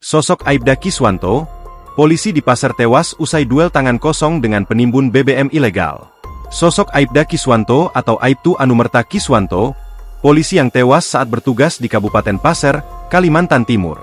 Sosok Aibda Kiswanto, polisi di pasar tewas usai duel tangan kosong dengan penimbun BBM ilegal. Sosok Aibda Kiswanto atau Aibtu Anumerta Kiswanto, polisi yang tewas saat bertugas di Kabupaten Pasir, Kalimantan Timur.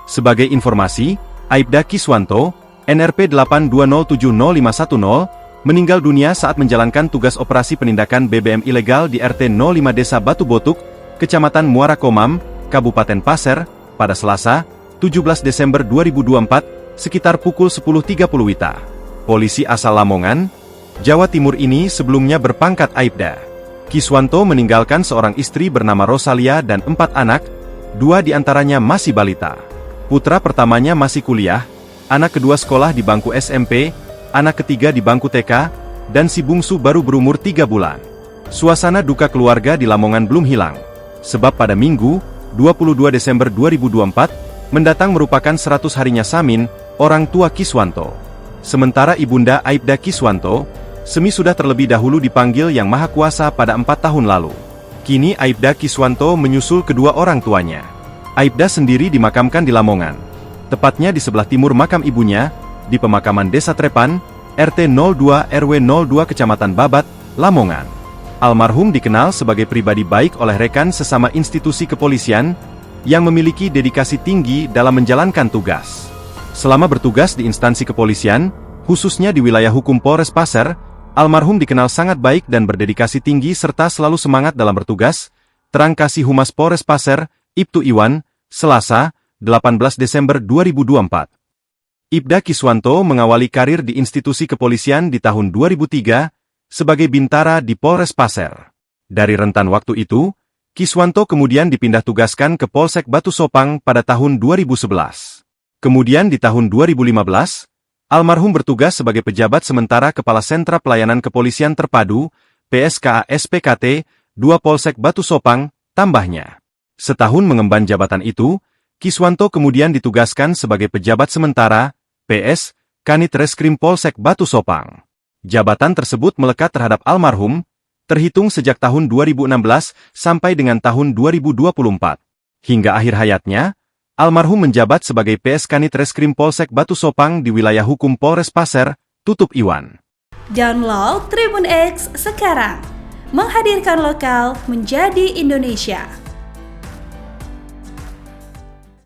Sebagai informasi, Aibda Kiswanto, NRP 82070510, meninggal dunia saat menjalankan tugas operasi penindakan BBM ilegal di RT 05 Desa Batu Botuk, Kecamatan Muara Komam, Kabupaten Pasir, pada Selasa, 17 Desember 2024, sekitar pukul 10.30 WITA. Polisi asal Lamongan, Jawa Timur ini sebelumnya berpangkat Aibda Kiswanto meninggalkan seorang istri bernama Rosalia dan 4 anak, 2 diantaranya masih balita. Putra pertamanya masih kuliah, anak kedua sekolah di bangku SMP, anak ketiga di bangku TK, dan si bungsu baru berumur 3 bulan. Suasana duka keluarga di Lamongan belum hilang, sebab pada Minggu, 22 Desember 2024, mendatang merupakan 100 harinya Samin, orang tua Kiswanto. Sementara ibunda Aibda Kiswanto, Semi sudah terlebih dahulu dipanggil Yang Maha Kuasa pada 4 tahun lalu. Kini Aibda Kiswanto menyusul kedua orang tuanya. Aibda sendiri dimakamkan di Lamongan, tepatnya di sebelah timur makam ibunya, di pemakaman Desa Trepan, RT 02 RW 02 Kecamatan Babat, Lamongan. Almarhum dikenal sebagai pribadi baik oleh rekan sesama institusi kepolisian, yang memiliki dedikasi tinggi dalam menjalankan tugas. Selama bertugas di instansi kepolisian, khususnya di wilayah hukum Polres Pasir, almarhum dikenal sangat baik dan berdedikasi tinggi serta selalu semangat dalam bertugas, terang Kasih Humas Polres Pasir, Ibtu Iwan, Selasa, 18 Desember 2024. Aibda Kiswanto mengawali karir di institusi kepolisian di tahun 2003, sebagai bintara di Polres Pasir. Dari rentan waktu itu, Kiswanto kemudian dipindah tugaskan ke Polsek Batu Sopang pada tahun 2011. Kemudian di tahun 2015, almarhum bertugas sebagai pejabat sementara Kepala Sentra Pelayanan Kepolisian Terpadu, PSKA SPKT, 2 Polsek Batu Sopang, tambahnya. Setahun mengemban jabatan itu, Kiswanto kemudian ditugaskan sebagai pejabat sementara, PS, Kanit Reskrim Polsek Batu Sopang. Jabatan tersebut melekat terhadap almarhum, terhitung sejak tahun 2016 sampai dengan tahun 2024. Hingga akhir hayatnya, almarhum menjabat sebagai PS Kanit Reskrim Polsek Batu Sopang di wilayah hukum Polres Pasir, Tutup Iwan. Download Tribun X sekarang, menghadirkan lokal menjadi Indonesia.